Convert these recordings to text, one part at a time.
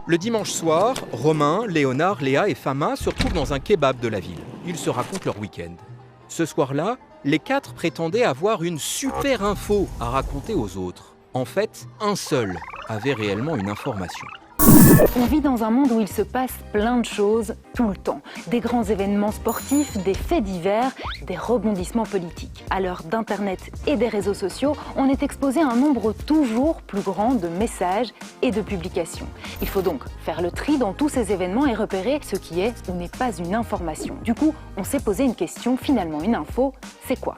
Le dimanche soir, Romain, Léonard, Léa et Fama se retrouvent dans un kebab de la ville. Ils se racontent leur week-end. Ce soir-là, les 4 prétendaient avoir une super info à raconter aux autres. En fait, un seul avait réellement une information. On vit dans un monde où il se passe plein de choses tout le temps. Des grands événements sportifs, des faits divers, des rebondissements politiques. À l'heure d'Internet et des réseaux sociaux, on est exposé à un nombre toujours plus grand de messages et de publications. Il faut donc faire le tri dans tous ces événements et repérer ce qui est ou n'est pas une information. Du coup, on s'est posé une question, finalement une info, c'est quoi ?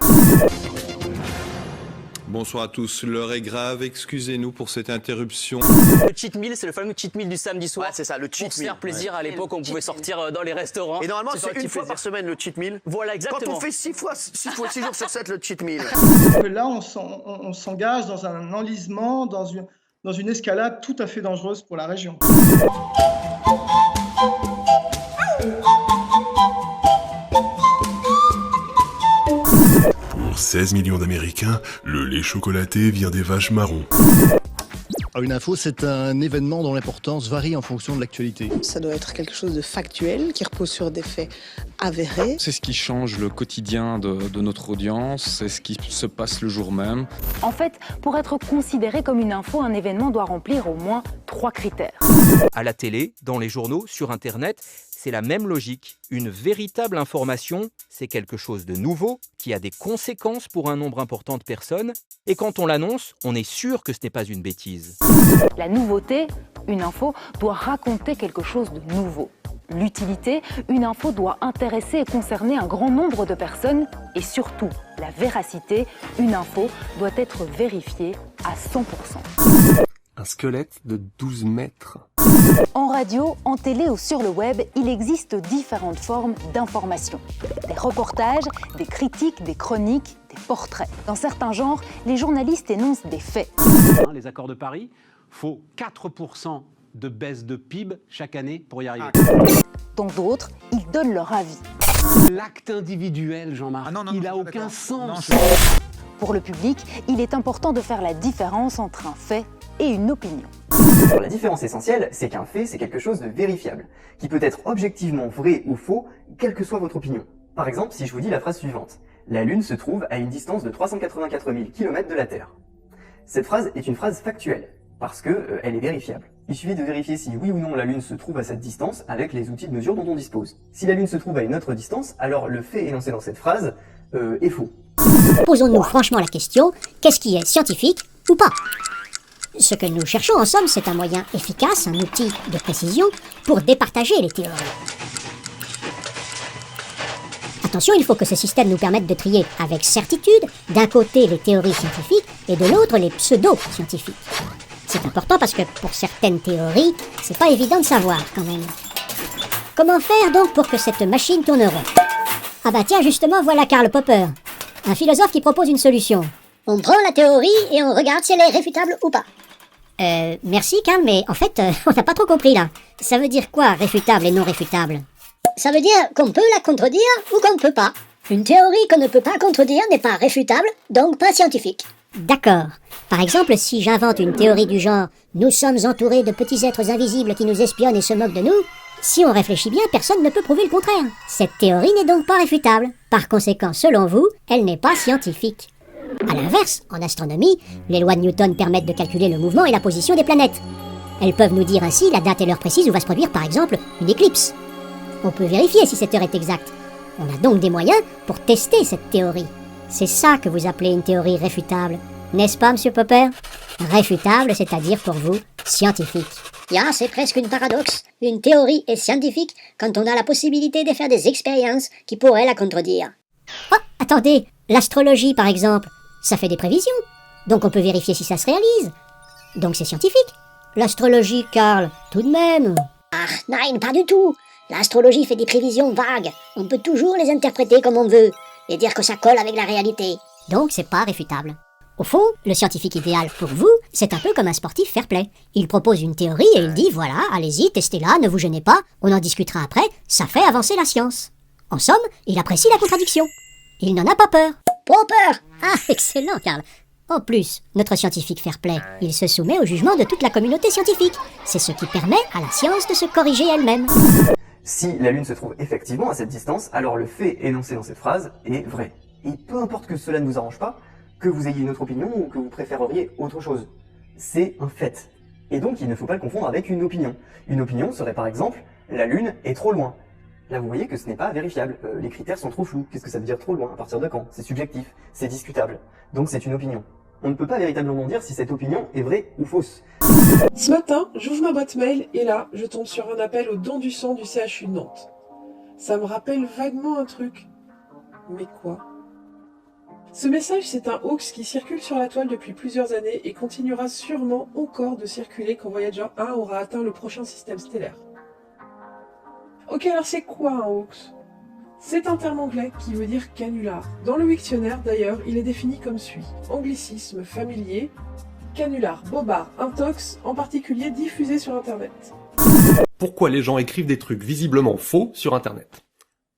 Bonsoir à tous, l'heure est grave, excusez-nous pour cette interruption. Le cheat meal, c'est le fameux cheat meal du samedi soir. Ouais, c'est ça, le cheat meal. Pour se faire plaisir, à l'époque, on pouvait sortir dans les restaurants. Et normalement, c'est une fois par semaine le cheat meal. Voilà, exactement. Quand on fait 6 jours sur 7 le cheat meal. Là, on s'engage dans un enlisement, dans une escalade tout à fait dangereuse pour la région. Pour 16 millions d'Américains, le lait chocolaté vient des vaches marrons. Une info, c'est un événement dont l'importance varie en fonction de l'actualité. Ça doit être quelque chose de factuel, qui repose sur des faits avérés. C'est ce qui change le quotidien de notre audience, c'est ce qui se passe le jour même. En fait, pour être considéré comme une info, un événement doit remplir au moins 3 critères. À la télé, dans les journaux, sur Internet, c'est la même logique. Une véritable information, c'est quelque chose de nouveau, qui a des conséquences pour un nombre important de personnes. Et quand on l'annonce, on est sûr que ce n'est pas une bêtise. La nouveauté, une info, doit raconter quelque chose de nouveau. L'utilité, une info doit intéresser et concerner un grand nombre de personnes. Et surtout, la véracité, une info doit être vérifiée à 100%. Un squelette de 12 mètres. En radio, en télé ou sur le web, il existe différentes formes d'information. Des reportages, des critiques, des chroniques, des portraits. Dans certains genres, les journalistes énoncent des faits. Les accords de Paris, faut 4% de baisse de PIB chaque année pour y arriver. Dans d'autres, ils donnent leur avis. L'acte individuel, Jean-Marc, il n'a aucun sens. Pour le public, il est important de faire la différence entre un fait et une opinion. La différence essentielle, c'est qu'un fait, c'est quelque chose de vérifiable, qui peut être objectivement vrai ou faux, quelle que soit votre opinion. Par exemple, si je vous dis la phrase suivante, « La Lune se trouve à une distance de 384 000 km de la Terre ». Cette phrase est une phrase factuelle, parce que elle est vérifiable. Il suffit de vérifier si oui ou non la Lune se trouve à cette distance avec les outils de mesure dont on dispose. Si la Lune se trouve à une autre distance, alors le fait énoncé dans cette phrase est faux. Posons-nous franchement la question, qu'est-ce qui est scientifique ou pas ? Ce que nous cherchons en somme, c'est un moyen efficace, un outil de précision pour départager les théories. Attention, il faut que ce système nous permette de trier avec certitude, d'un côté les théories scientifiques et de l'autre les pseudo-scientifiques. C'est important parce que pour certaines théories, c'est pas évident de savoir quand même. Comment faire donc pour que cette machine tourne rond ? Ah bah tiens, justement, voilà Karl Popper, un philosophe qui propose une solution. On prend la théorie et on regarde si elle est réfutable ou pas. Merci Karl, mais en fait, on n'a pas trop compris là. Ça veut dire quoi, réfutable et non réfutable ? Ça veut dire qu'on peut la contredire ou qu'on ne peut pas. Une théorie qu'on ne peut pas contredire n'est pas réfutable, donc pas scientifique. D'accord. Par exemple, si j'invente une théorie du genre « Nous sommes entourés de petits êtres invisibles qui nous espionnent et se moquent de nous », si on réfléchit bien, personne ne peut prouver le contraire. Cette théorie n'est donc pas réfutable. Par conséquent, selon vous, elle n'est pas scientifique. A l'inverse, en astronomie, les lois de Newton permettent de calculer le mouvement et la position des planètes. Elles peuvent nous dire ainsi la date et l'heure précise où va se produire, par exemple, une éclipse. On peut vérifier si cette heure est exacte. On a donc des moyens pour tester cette théorie. C'est ça que vous appelez une théorie réfutable, n'est-ce pas, monsieur Popper ? Réfutable, c'est-à-dire pour vous, scientifique. C'est presque une paradoxe. Une théorie est scientifique quand on a la possibilité de faire des expériences qui pourraient la contredire. Oh, attendez, l'astrologie par exemple, ça fait des prévisions. Donc on peut vérifier si ça se réalise. Donc c'est scientifique. L'astrologie, Karl, tout de même. Non, pas du tout. L'astrologie fait des prévisions vagues. On peut toujours les interpréter comme on veut et dire que ça colle avec la réalité. Donc c'est pas réfutable. Au fond, le scientifique idéal pour vous, c'est un peu comme un sportif fair-play. Il propose une théorie et il dit voilà, allez-y, testez-la, ne vous gênez pas, on en discutera après, ça fait avancer la science. En somme, il apprécie la contradiction. Il n'en a pas peur. Trop peur. Ah, excellent, Karl. En plus, notre scientifique fair-play, il se soumet au jugement de toute la communauté scientifique. C'est ce qui permet à la science de se corriger elle-même. Si la Lune se trouve effectivement à cette distance, alors le fait énoncé dans cette phrase est vrai. Et peu importe que cela ne vous arrange pas, que vous ayez une autre opinion ou que vous préféreriez autre chose. C'est un fait. Et donc il ne faut pas le confondre avec une opinion. Une opinion serait par exemple « la Lune est trop loin ». Là vous voyez que ce n'est pas vérifiable, les critères sont trop flous. Qu'est-ce que ça veut dire trop loin? À partir de quand? C'est subjectif, c'est discutable. Donc c'est une opinion. On ne peut pas véritablement dire si cette opinion est vraie ou fausse. Ce matin, j'ouvre ma boîte mail et là, je tombe sur un appel au don du sang du CHU de Nantes. Ça me rappelle vaguement un truc. Mais quoi? Ce message, c'est un hoax qui circule sur la toile depuis plusieurs années et continuera sûrement encore de circuler quand Voyager 1 aura atteint le prochain système stellaire. Ok, alors c'est quoi un hoax? C'est un terme anglais qui veut dire canular. Dans le Wiktionnaire, d'ailleurs, il est défini comme suit. Anglicisme familier, canular, bobard, intox, en particulier diffusé sur Internet. Pourquoi les gens écrivent des trucs visiblement faux sur Internet?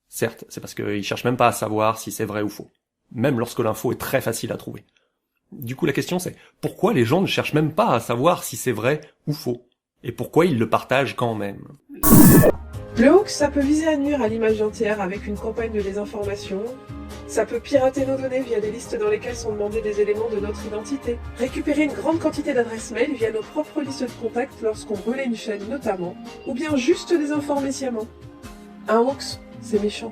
Certes, c'est parce qu'ils cherchent même pas à savoir si c'est vrai ou faux. Même lorsque l'info est très facile à trouver. Du coup, la question c'est, pourquoi les gens ne cherchent même pas à savoir si c'est vrai ou faux? Et pourquoi ils le partagent quand même? Le hoax, ça peut viser à nuire à l'image entière avec une campagne de désinformation. Ça peut pirater nos données via des listes dans lesquelles sont demandés des éléments de notre identité. Récupérer une grande quantité d'adresses mail via nos propres listes de contacts lorsqu'on relaie une chaîne notamment. Ou bien juste désinformer sciemment. Un hoax, c'est méchant.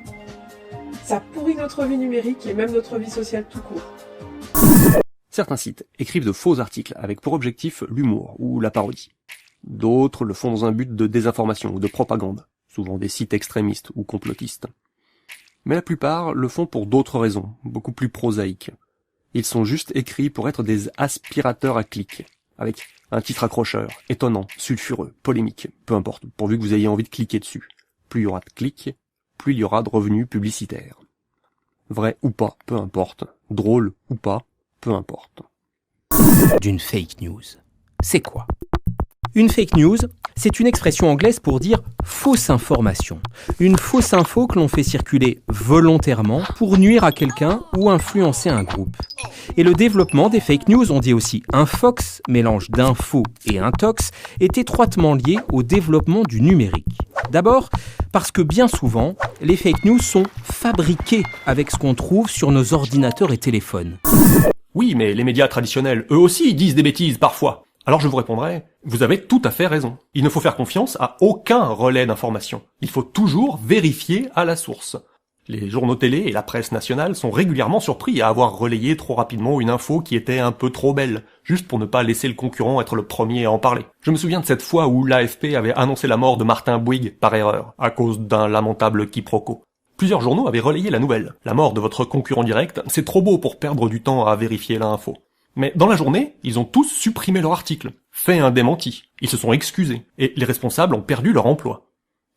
Ça pourrit notre vie numérique et même notre vie sociale tout court. Certains sites écrivent de faux articles avec pour objectif l'humour ou la parodie. D'autres le font dans un but de désinformation ou de propagande, souvent des sites extrémistes ou complotistes. Mais la plupart le font pour d'autres raisons, beaucoup plus prosaïques. Ils sont juste écrits pour être des aspirateurs à clics, avec un titre accrocheur, étonnant, sulfureux, polémique, peu importe, pourvu que vous ayez envie de cliquer dessus. Plus il y aura de clics, plus il y aura de revenus publicitaires. Vrai ou pas, peu importe. Drôle ou pas, peu importe. D'une fake news. C'est quoi? Une fake news, c'est une expression anglaise pour dire fausse information. Une fausse info que l'on fait circuler volontairement pour nuire à quelqu'un ou influencer un groupe. Et le développement des fake news, on dit aussi infox, mélange d'info et intox, est étroitement lié au développement du numérique. D'abord, parce que bien souvent, les fake news sont fabriquées avec ce qu'on trouve sur nos ordinateurs et téléphones. Oui, mais les médias traditionnels, eux aussi, disent des bêtises parfois. Alors je vous répondrai, vous avez tout à fait raison. Il ne faut faire confiance à aucun relais d'information. Il faut toujours vérifier à la source. Les journaux télé et la presse nationale sont régulièrement surpris à avoir relayé trop rapidement une info qui était un peu trop belle, juste pour ne pas laisser le concurrent être le premier à en parler. Je me souviens de cette fois où l'AFP avait annoncé la mort de Martin Bouygues par erreur, à cause d'un lamentable quiproquo. Plusieurs journaux avaient relayé la nouvelle. La mort de votre concurrent direct, c'est trop beau pour perdre du temps à vérifier l'info. Mais dans la journée, ils ont tous supprimé leur article, fait un démenti, ils se sont excusés, et les responsables ont perdu leur emploi.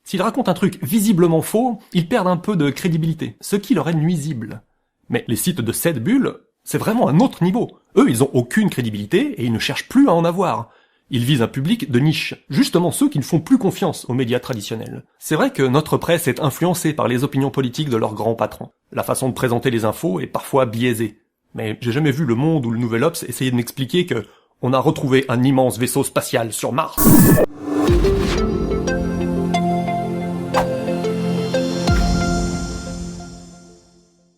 S'ils racontent un truc visiblement faux, ils perdent un peu de crédibilité, ce qui leur est nuisible. Mais les sites de cette bulle, c'est vraiment un autre niveau. Eux, ils ont aucune crédibilité et ils ne cherchent plus à en avoir. Ils visent un public de niche, justement ceux qui ne font plus confiance aux médias traditionnels. C'est vrai que notre presse est influencée par les opinions politiques de leurs grands patrons. La façon de présenter les infos est parfois biaisée. Mais j'ai jamais vu Le Monde ou le Nouvel Obs essayer de m'expliquer que on a retrouvé un immense vaisseau spatial sur Mars.